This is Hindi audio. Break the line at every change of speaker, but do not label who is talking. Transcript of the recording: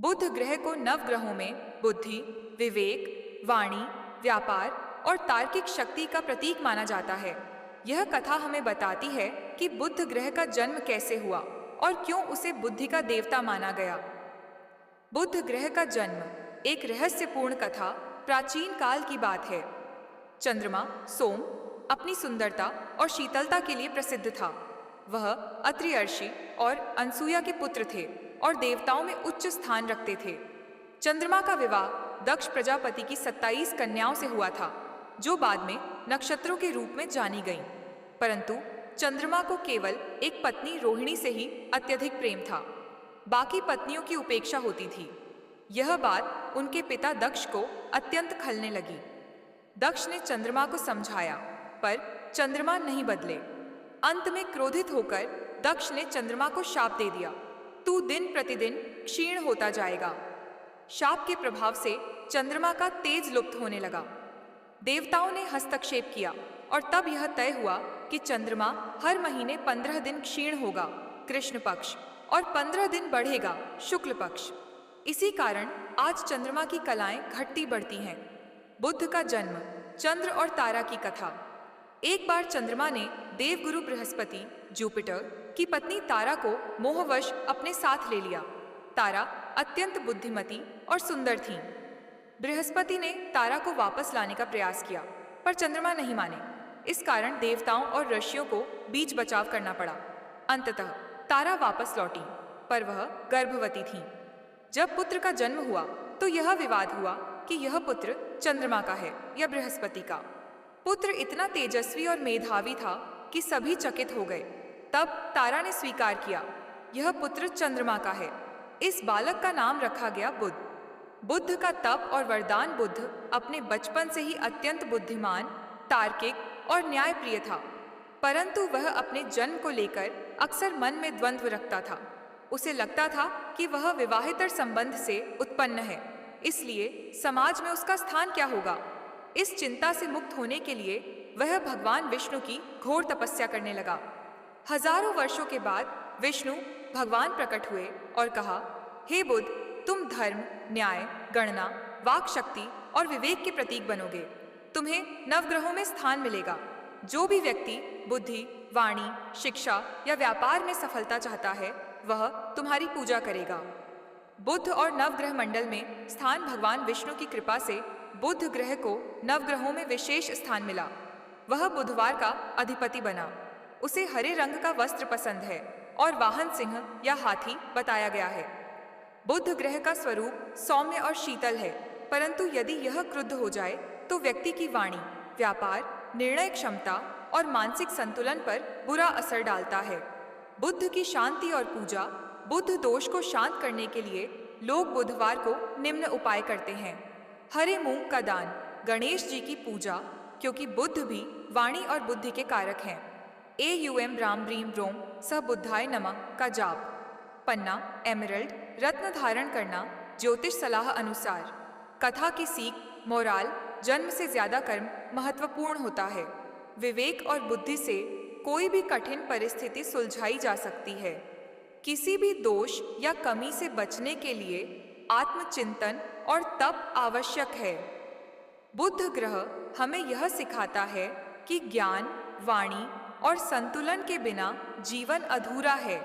बुध ग्रह को नवग्रहों में बुद्धि, विवेक, वाणी, व्यापार और तार्किक शक्ति का प्रतीक माना जाता है। यह कथा हमें बताती है कि बुध ग्रह का जन्म कैसे हुआ और क्यों उसे बुद्धि का देवता माना गया। बुध ग्रह का जन्म एक रहस्यपूर्ण कथा प्राचीन काल की बात है। चंद्रमा सोम अपनी सुंदरता और शीतलता के लिए प्रसिद्ध था। वह अत्रि ऋषि और अनसुया के पुत्र थे और देवताओं में उच्च स्थान रखते थे। चंद्रमा का विवाह दक्ष प्रजापति की 27 कन्याओं से हुआ था, जो बाद में नक्षत्रों के रूप में जानी गईं। परंतु चंद्रमा को केवल एक पत्नी रोहिणी से ही अत्यधिक प्रेम था, बाकी पत्नियों की उपेक्षा होती थी। यह बात उनके पिता दक्ष को अत्यंत खलने लगी। दक्ष ने चंद्रमा को समझाया, पर चंद्रमा नहीं बदले। अंत में क्रोधित होकर दक्ष ने चंद्रमा को शाप दे दिया, तू दिन प्रतिदिन क्षीण होता जाएगा। शाप के प्रभाव से चंद्रमा का तेज लुप्त होने लगा। देवताओं ने हस्तक्षेप किया और तब यह तय हुआ कि चंद्रमा हर महीने 15 दिन क्षीण होगा, कृष्ण पक्ष, और 15 दिन बढ़ेगा, शुक्ल पक्ष। इसी कारण आज चंद्रमा की कलाएं घटती बढ़ती हैं। बुध का जन्म, चंद्र और तारा की कथा। एक बार चंद्रमा ने देवगुरु बृहस्पति जुपिटर की पत्नी तारा को मोहवश अपने साथ ले लिया। तारा अत्यंत बुद्धिमती और सुंदर थीं। बृहस्पति ने तारा को वापस लाने का प्रयास किया, पर चंद्रमा नहीं माने। इस कारण देवताओं और ऋषियों को बीच बचाव करना पड़ा। अंततः तारा वापस लौटी, पर वह गर्भवती थी। जब पुत्र का जन्म हुआ तो यह विवाद हुआ कि यह पुत्र चंद्रमा का है या बृहस्पति का। पुत्र इतना तेजस्वी और मेधावी था कि सभी चकित हो गए। तब तारा ने स्वीकार किया, यह पुत्र चंद्रमा का है। इस बालक का नाम रखा गया बुध। बुद्ध का तप और वरदान बुद्ध अपने बचपन से ही अत्यंत बुद्धिमान, तार्किक और न्यायप्रिय था, परंतु वह अपने जन्म को लेकर अक्सर मन में द्वंद्व रखता था। उसे लगता था कि वह विवाहेतर संबंध से उत्पन्न है, इसलिए समाज में उसका स्थान क्या होगा। इस चिंता से मुक्त होने के लिए वह भगवान विष्णु की घोर तपस्या करने लगा। हजारों वर्षों के बाद विष्णु भगवान प्रकट हुए और कहा, हे बुध, तुम धर्म, न्याय, गणना, वाक शक्ति और विवेक के प्रतीक बनोगे। तुम्हें नवग्रहों में स्थान मिलेगा। जो भी व्यक्ति बुद्धि, वाणी, शिक्षा या व्यापार में सफलता चाहता है, वह तुम्हारी पूजा करेगा। बुध और नवग्रह मंडल में स्थान भगवान विष्णु की कृपा से बुध ग्रह को नवग्रहों में विशेष स्थान मिला। वह बुधवार का अधिपति बना। उसे हरे रंग का वस्त्र पसंद है और वाहन सिंह या हाथी बताया गया है। बुध ग्रह का स्वरूप सौम्य और शीतल है, परंतु यदि यह क्रुद्ध हो जाए तो व्यक्ति की वाणी, व्यापार, निर्णय क्षमता और मानसिक संतुलन पर बुरा असर डालता है। बुद्ध की शांति और पूजा। बुद्ध दोष को शांत करने के लिए लोग बुधवार को निम्न उपाय करते हैं। हरे मूंग का दान, गणेश जी की पूजा, क्योंकि बुद्ध भी वाणी और बुद्धि के कारक हैं। AUM राम ब्रीम रोम स बुद्धाय नमः का जाप। पन्ना, एमरल्ड, रत्न धारण करना ज्योतिष सलाह अनुसार। कथा की सीख, मोराल, जन्म से ज्यादा कर्म महत्वपूर्ण होता है। विवेक और बुद्धि से कोई भी कठिन परिस्थिति सुलझाई जा सकती है। किसी भी दोष या कमी से बचने के लिए आत्मचिंतन और तप आवश्यक है। बुध ग्रह हमें यह सिखाता है कि ज्ञान, वाणी और संतुलन के बिना जीवन अधूरा है।